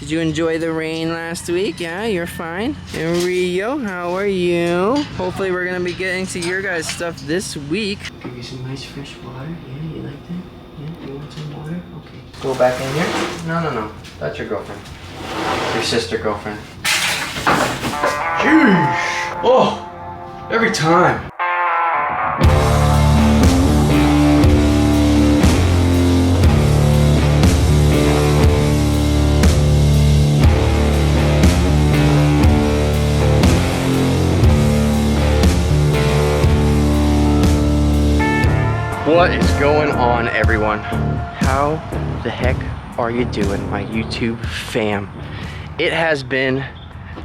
Did you enjoy the rain last week? Yeah, you're fine. And Rio, how are you? Hopefully we're gonna be getting to your guys' stuff this week. Give you some nice fresh water. Yeah, you like that? Yeah, you want some water? Okay. Go back in here. No. That's your girlfriend. Your sister girlfriend. Jeez. Oh, every time. What is going on, everyone? How the heck are you doing, my YouTube fam? It has been,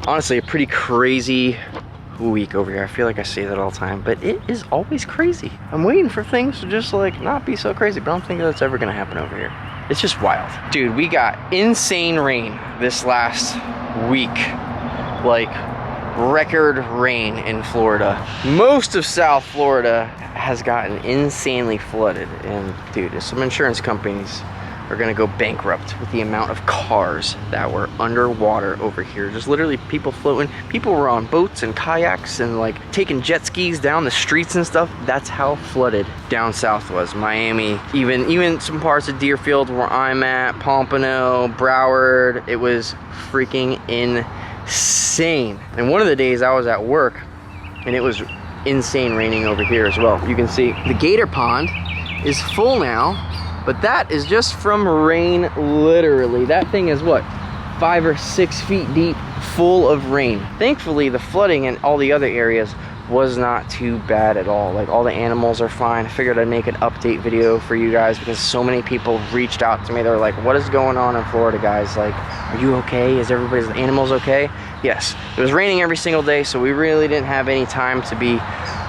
honestly, a pretty crazy week over here. I feel like I say that all the time, but it is always crazy. I'm waiting for things to just like not be so crazy, but I don't think that's ever gonna happen over here. It's just wild. Dude, we got insane rain this last week. Like, record rain in Florida. Most of South Florida has gotten insanely flooded, and dude, some insurance companies are gonna go bankrupt with the amount of cars that were underwater over here. Just literally people floating. People were on boats and kayaks and like taking jet skis down the streets and stuff. That's how flooded down south was. Miami, even some parts of Deerfield where I'm at, Pompano, Broward. It was freaking insane. And one of the days I was at work and it was insane raining over here as well. You can see the gator pond is full now, but that is just from rain. Literally, that thing is what, 5 or 6 feet deep, full of rain. Thankfully, the flooding in all the other areas was not too bad at all. Like, all the animals are fine. I figured I'd make an update video for you guys because so many people reached out to me. They were like, what is going on in Florida, guys? Like, are you okay? Is everybody's animals okay? Yes, it was raining every single day, so we really didn't have any time to be,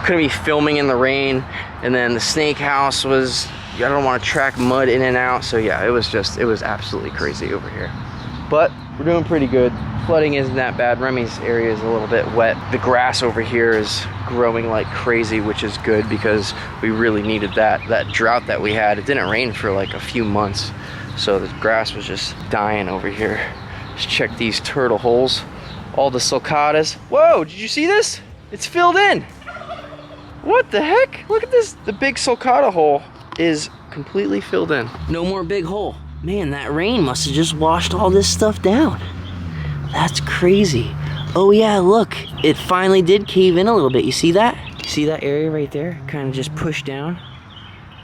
couldn't be filming in the rain. And then the snake house was, I don't want to track mud in and out. So yeah, it was absolutely crazy over here. But we're doing pretty good. Flooding isn't that bad. Remy's area is a little bit wet. The grass over here is growing like crazy, which is good because we really needed that drought that we had. It didn't rain for like a few months, so the grass was just dying over here. Just check these turtle holes. All the sulcatas. Whoa, did you see this? It's filled in. What the heck? Look at this. The big sulcata hole is completely filled in. No more big hole. Man, that rain must have just washed all this stuff down. That's crazy. Oh yeah, look, it finally did cave in a little bit. You see that? You see that area right there? Kind of just pushed down.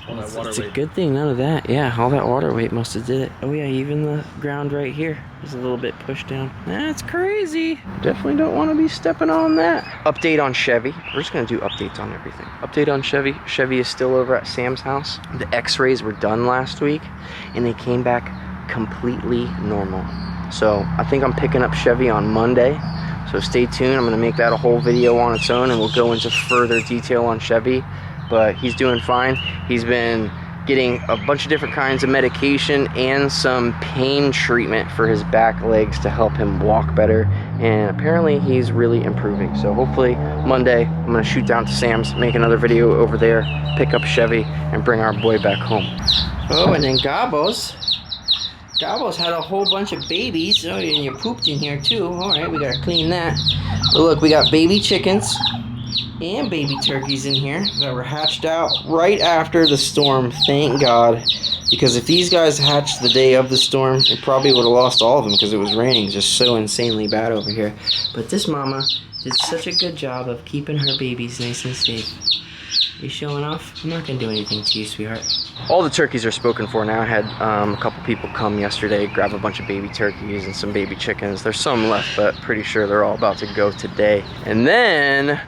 All that water weight. It's a good thing none of that. Yeah, all that water weight must have did it. Oh yeah, even the ground right here is a little bit pushed down. That's crazy. Definitely don't want to be stepping on that. Update on Chevy. We're just gonna do updates on everything. Update on Chevy. Chevy is still over at Sam's house. The x-rays were done last week and they came back completely normal. So I think I'm picking up Chevy on Monday. So stay tuned. I'm gonna make that a whole video on its own and we'll go into further detail on Chevy. But he's doing fine. He's been getting a bunch of different kinds of medication and some pain treatment for his back legs to help him walk better. And apparently he's really improving. So hopefully Monday, I'm gonna shoot down to Sam's, make another video over there, pick up Chevy, and bring our boy back home. Oh, and then Gabos had a whole bunch of babies. Oh, and you pooped in here too. All right, we gotta clean that. But look, we got baby chickens and baby turkeys in here that were hatched out right after the storm. Thank God, because if these guys hatched the day of the storm, it probably would have lost all of them because it was raining just so insanely bad over here. But this mama did such a good job of keeping her babies nice and safe. You showing off? I'm not gonna do anything to you, sweetheart. All the turkeys are spoken for now. I had a couple people come yesterday, grab a bunch of baby turkeys and some baby chickens. There's some left, but pretty sure they're all about to go today. And then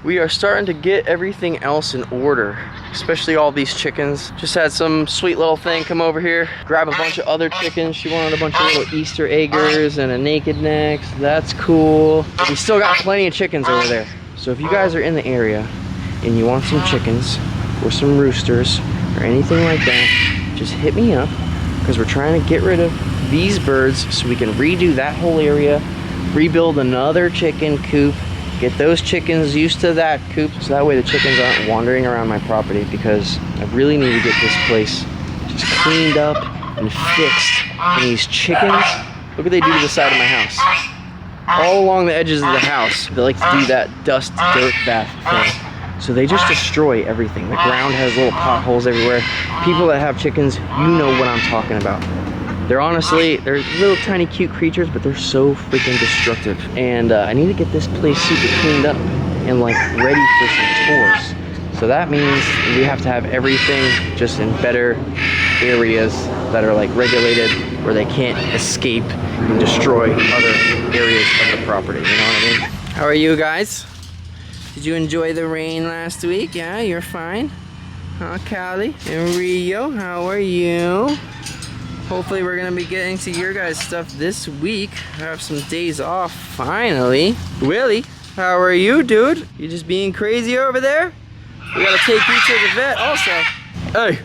we are starting to get everything else in order, especially all these chickens. Just had some sweet little thing come over here, grab a bunch of other chickens. She wanted a bunch of little Easter eggers and a naked neck. So that's cool. We still got plenty of chickens over there. So if you guys are in the area and you want some chickens or some roosters or anything like that, just hit me up because we're trying to get rid of these birds so we can redo that whole area, rebuild another chicken coop, get those chickens used to that coop so that way the chickens aren't wandering around my property, because I really need to get this place just cleaned up and fixed. And these chickens Look what they do to the side of my house. All along the edges of the house, they like to do that dust dirt bath thing. So they just destroy everything. The ground has little potholes everywhere. People that have chickens, you know what I'm talking about. They're little tiny cute creatures, but they're so freaking destructive. And I need to get this place super cleaned up and like ready for some tours. So that means we have to have everything just in better areas that are like regulated, where they can't escape and destroy other areas of the property, you know what I mean? How are you guys? Did you enjoy the rain last week? Yeah, you're fine? Huh, Callie? And Rio, how are you? Hopefully we're gonna be getting to your guys' stuff this week. I have some days off, finally. Willie, how are you, dude? You just being crazy over there? We gotta take you to the vet also. Hey,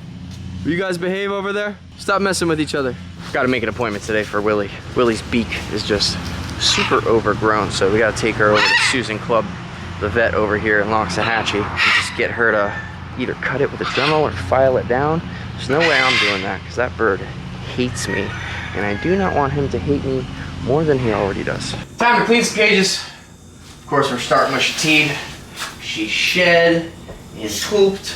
will you guys behave over there? Stop messing with each other. Gotta make an appointment today for Willie. Willie's beak is just super overgrown, so we gotta take her over to Susan Club, the vet over here in Loxahatchee, and just get her to either cut it with a Dremel or file it down. There's no way I'm doing that, because that bird hates me, and I do not want him to hate me more than he already does. Time to clean some cages. Of course, we're starting with Shatid. She's shed and pooped,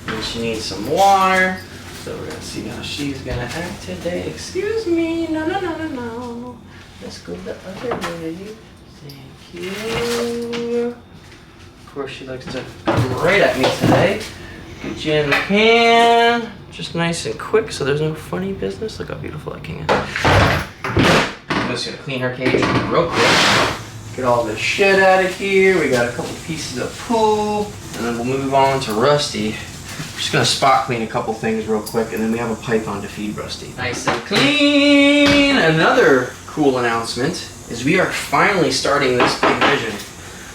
and she needs some water. So we're gonna see how she's gonna act today. Excuse me, no, no, no, no, no. Let's go the other way. Thank you. Of course, she likes to come right at me today. Get you in the can. Just nice and quick, so there's no funny business. Look how beautiful that can is. I'm just gonna clean her cage real quick. Get all this shit out of here. We got a couple pieces of poop, and then we'll move on to Rusty. Just gonna spot clean a couple things real quick, and then we have a python to feed Rusty. Nice and clean. Another cool announcement is we are finally starting this big vision.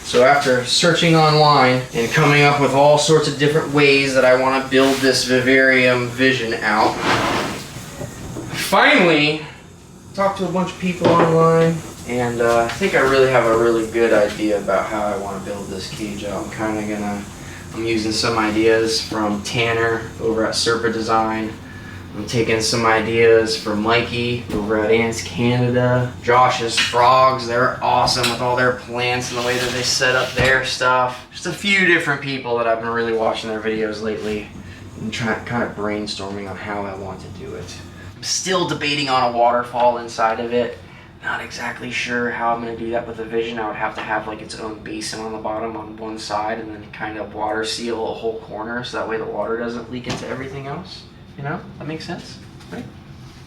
So after searching online and coming up with all sorts of different ways that I want to build this vivarium vision out, finally talked to a bunch of people online, and I think I really have a really good idea about how I want to build this cage out. I'm using some ideas from Tanner over at Serpa Design. I'm taking some ideas from Mikey over at Ants Canada. Josh's frogs, they're awesome with all their plants and the way that they set up their stuff. Just a few different people that I've been really watching their videos lately and kind of brainstorming on how I want to do it. I'm still debating on a waterfall inside of it. Not exactly sure how I'm going to do that with the vision. I would have to have like its own basin on the bottom on one side, and then kind of water seal a whole corner so that way the water doesn't leak into everything else. You know, that makes sense, right?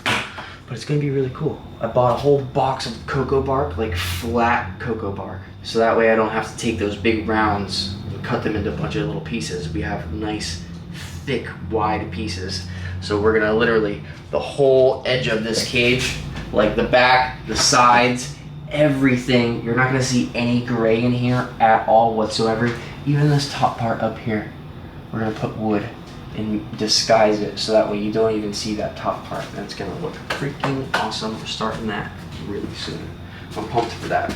But it's gonna be really cool. I bought a whole box of cocoa bark, like flat cocoa bark. So that way I don't have to take those big rounds and cut them into a bunch of little pieces. We have nice, thick, wide pieces. So we're gonna literally, the whole edge of this cage, like the back, the sides, everything, you're not gonna see any gray in here at all whatsoever. Even this top part up here, we're gonna put wood and disguise it so that way you don't even see that top part. And it's gonna look freaking awesome. We're starting that really soon. I'm pumped for that.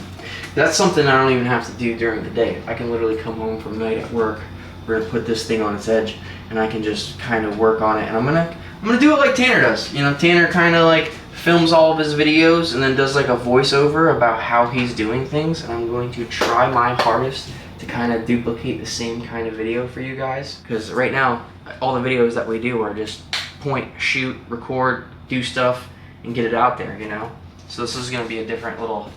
That's something I don't even have to do during the day. I can literally come home from night at work. We're gonna put this thing on its edge, and I can just kind of work on it. And I'm gonna do it like Tanner does. You know, Tanner kind of like films all of his videos and then does like a voiceover about how he's doing things. And I'm going to try my hardest to kind of duplicate the same kind of video for you guys. Because right now, all the videos that we do are just point, shoot, record, do stuff, and get it out there, you know? So this is gonna be a different little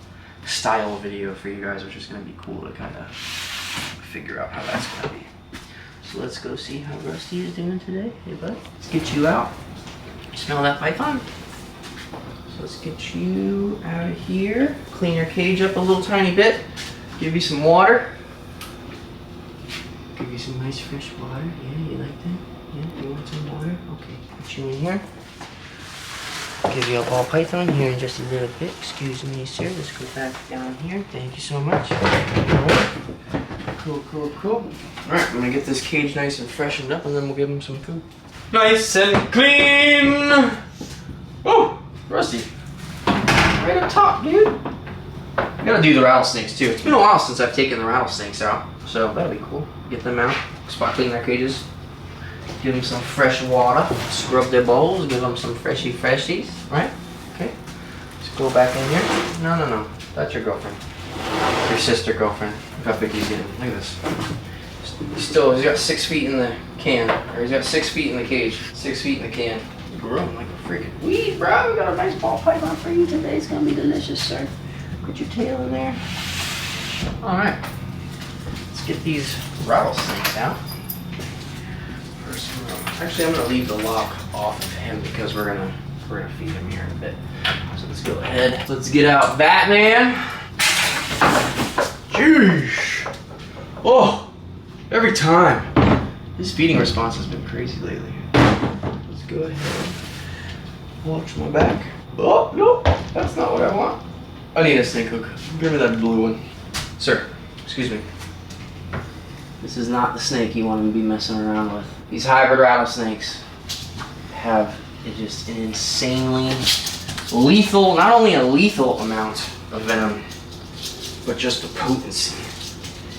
style video for you guys, which is gonna be cool to kind of figure out how that's gonna be. So let's go see how Rusty is doing today. Hey bud, let's get you out. Smell that python? So let's get you out of here. Clean your cage up a little tiny bit. Give you some water. Give you some nice fresh water. Yeah, you like that? Yeah, you want some water? Okay, put you in here. Give you a ball python here in just a little bit. Excuse me, sir. Let's go back down here. Thank you so much. Alright. Cool, cool, cool. Alright, I'm gonna get this cage nice and freshened up, and then we'll give him some food. Nice and clean! Oh, Rusty. Right up top, dude. I gotta do the rattlesnakes too. It's been a while since I've taken the rattlesnakes out, so that'll be cool. Get them out, spot clean their cages, give them some fresh water, scrub their bowls, give them some freshies, right? Okay. Let's Go back in here. No. That's your girlfriend. Your sister girlfriend. Look how big he's getting. Look at this. Still, he's got 6 feet in the can. Or he's got 6 feet in the cage. 6 feet in the can. Growing like a freaking weed, bro. We got a nice ball python for you today. It's gonna be delicious, sir. Put your tail in there. Alright. Let's get these rattlesnakes out. First, actually, I'm gonna leave the lock off of him because we're gonna feed him here in a bit. So let's go ahead. Let's get out Batman. Jeez. Oh, every time. His feeding response has been crazy lately. Let's go ahead. Watch my back. Oh, nope. That's not what I want. I need a snake hook. Give me that blue one. Sir, excuse me. This is not the snake you want to be messing around with. These hybrid rattlesnakes have just an insanely lethal, not only a lethal amount of venom, but just the potency.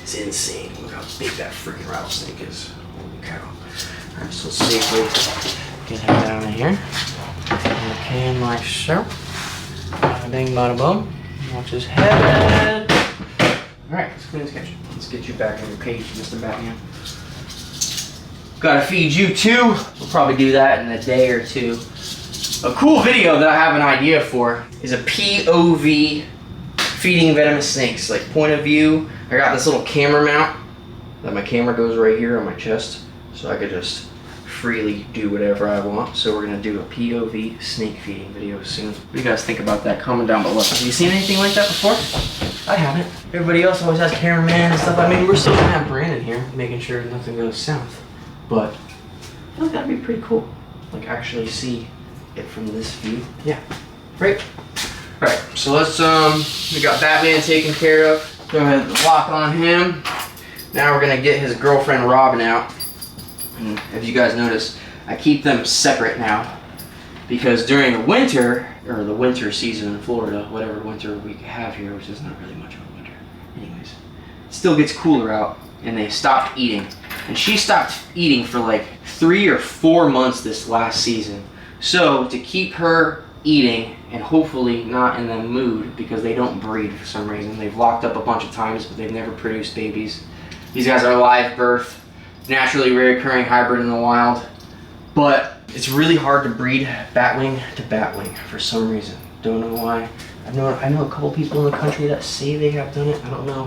It's insane. Look how big that freaking rattlesnake is. Holy cow. Alright, so safely get him down in here. Okay, like so. Bada bing, bada boom. Watch his head. Alright, let's clean this cage. Let's get you back in your cage, Mr. Batman. Gotta feed you too. We'll probably do that in a day or two. A cool video that I have an idea for is a POV feeding venomous snakes. Like point of view. I got this little camera mount that my camera goes right here on my chest. So I could just freely do whatever I want. So we're gonna do a POV snake feeding video soon. What do you guys think about that? Comment down below. Have you seen anything like that before? I haven't. Everybody else always has cameraman and stuff. I mean, we're still gonna have Brandon here, making sure nothing goes south. But I think that'd be pretty cool. Like actually see it from this view. Yeah, great. All right, so let's we got Batman taken care of. Go ahead and lock on him. Now we're gonna get his girlfriend Robin out. And if you guys notice, I keep them separate now because during the winter, or the winter season in Florida, whatever winter we have here, which is not really much of a winter. Anyways, it still gets cooler out and they stopped eating. And she stopped eating for like 3 or 4 months this last season. So to keep her eating and hopefully not in the mood because they don't breed for some reason. They've locked up a bunch of times, but they've never produced babies. These guys are live birth, naturally reoccurring hybrid in the wild. But it's really hard to breed batwing to batwing for some reason. Don't know why. I know a couple people in the country that say they have done it. I don't know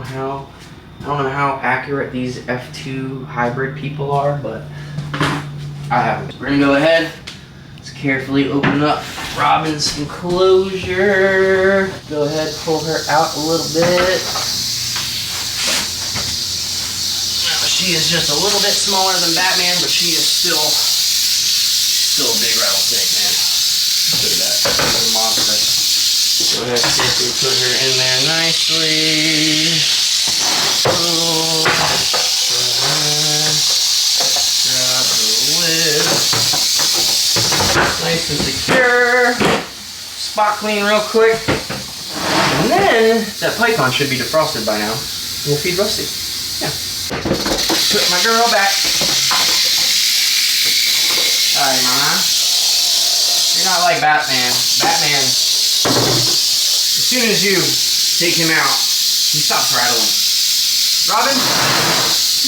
how accurate these F2 hybrid people are, but I haven't. We're gonna go ahead. Let's carefully open up Robin's enclosure. Go ahead, pull her out a little bit. Now, she is just a little bit smaller than Batman, but she is still a big rattlesnake, man. Look at that. What a monster. Go ahead, carefully put her in there nicely. Oh, grab the lid. Nice and secure. Spot clean real quick. And then that python should be defrosted by now. We'll feed Rusty. Yeah. Put my girl back. Alright, Mama. You're not like Batman. Batman, as soon as you take him out, he stops rattling. Robin,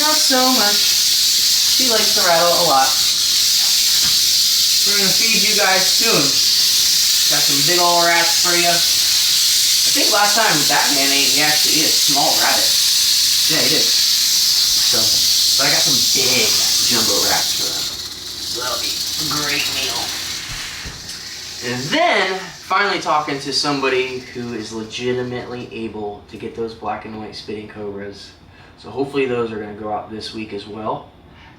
not so much. She likes to rattle a lot. We're gonna feed you guys soon. Got some big old rats for you. I think last time Batman ate, he actually ate a small rabbit. Yeah, he did. So, but I got some big jumbo rats for them. So that'll be a great meal. And then, finally talking to somebody who is legitimately able to get those black and white spitting cobras. So hopefully those are going to go out this week as well.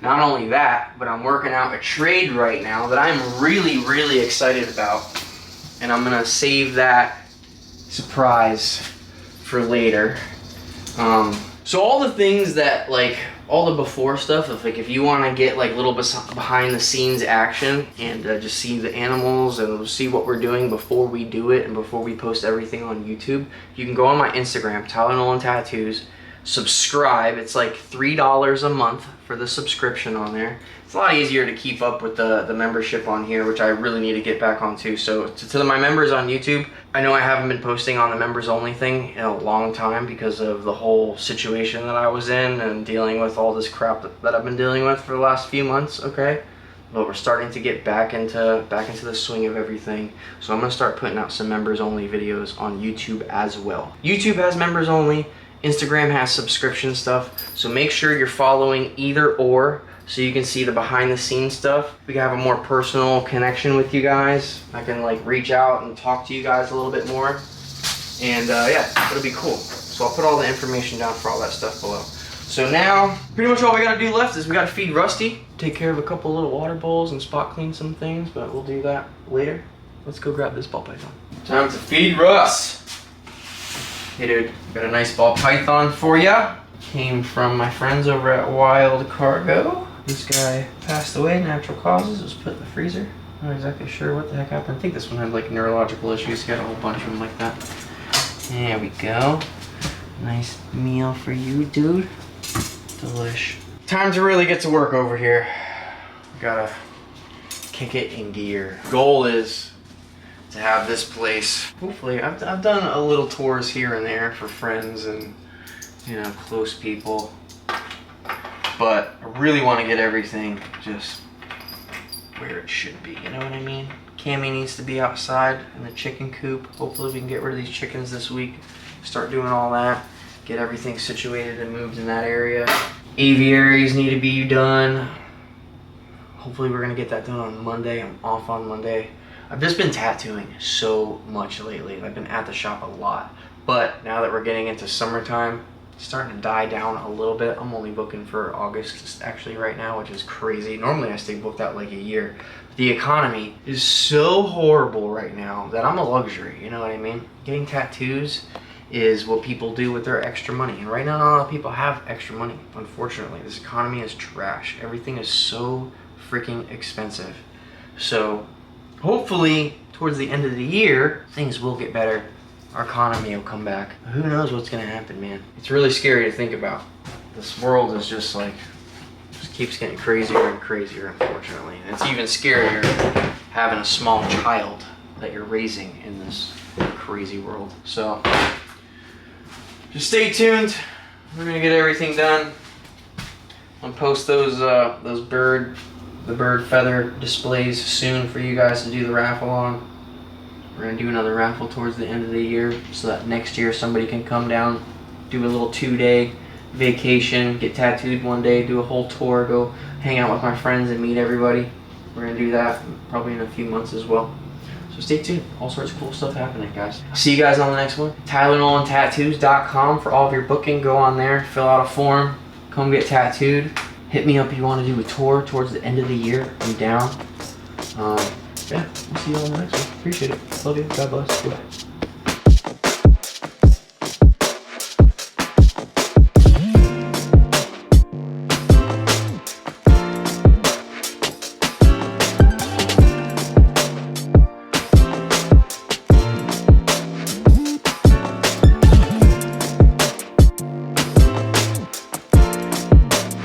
Not only that, but I'm working out a trade right now that I'm really, really excited about. And I'm going to save that surprise for later. So all the things that, like, all the before stuff, if you want to get like little behind the scenes action and just see the animals and see what we're doing before we do it and before we post everything on YouTube, you can go on my Instagram, Tyler Nolan Tattoos. subscribe. It's like $3 a month for the subscription on there. It's a lot easier to keep up with the membership on here, which I really need to get back onto. So to my members on YouTube, I know I haven't been posting on the members only thing in a long time because of the whole situation that I was in and dealing with all this crap that I've been dealing with for the last few months, okay? But we're starting to get back into the swing of everything. So I'm gonna start putting out some members only videos on YouTube as well. YouTube has members only, Instagram has subscription stuff. So make sure you're following either or so you can see the behind the scenes stuff. We can have a more personal connection with you guys. I can like reach out and talk to you guys a little bit more. And yeah, it'll be cool. So I'll put all the information down for all that stuff below. So now, pretty much all we gotta do left is we gotta feed Rusty, take care of a couple little water bowls and spot clean some things, but we'll do that later. Let's go grab this ball python. Time to feed Russ. Hey dude, got a nice ball python for ya. Came from my friends over at Wild Cargo. This guy passed away, natural causes. It was put in the freezer. I'm not exactly sure what the heck happened. I think this one had like neurological issues. He got a whole bunch of them like that. There we go. Nice meal for you, dude. Delish. Time to really get to work over here. Gotta kick it in gear. Goal is to have this place. Hopefully, I've done a little tours here and there for friends and, you know, close people. But I really want to get everything just where it should be, you know what I mean? Cammy needs to be outside in the chicken coop. Hopefully we can get rid of these chickens this week. Start doing all that. Get everything situated and moved in that area. Aviaries need to be done. Hopefully we're going to get that done on Monday. I'm off on Monday. I've just been tattooing so much lately. I've been at the shop a lot. But now that we're getting into summertime, it's starting to die down a little bit. I'm only booking for August actually right now, which is crazy. Normally I stay booked out like a year. The economy is so horrible right now that I'm a luxury, you know what I mean? Getting tattoos is what people do with their extra money. And right now not a lot of people have extra money, unfortunately. This economy is trash. Everything is so freaking expensive. So hopefully towards the end of the year, things will get better. Our economy will come back. Who knows what's gonna happen, man? It's really scary to think about. This world is just like, just keeps getting crazier and crazier, unfortunately. And it's even scarier having a small child that you're raising in this crazy world. So, just stay tuned. We're gonna get everything done. I'll post those bird feather displays soon for you guys to do the raffle on. We're gonna do another raffle towards the end of the year so that next year somebody can come down, do a little 2-day vacation, get tattooed one day, do a whole tour, go hang out with my friends and meet everybody. We're gonna do that probably in a few months as well. So stay tuned. All sorts of cool stuff happening, guys. I'll see you guys on the next one. TylerNolanTattoos.com for all of your booking. Go on there, fill out a form, come get tattooed. Hit me up if you want to do a tour towards the end of the year. I'm down. Yeah, we'll see you on the next one. Appreciate it. Love you. God bless. Goodbye.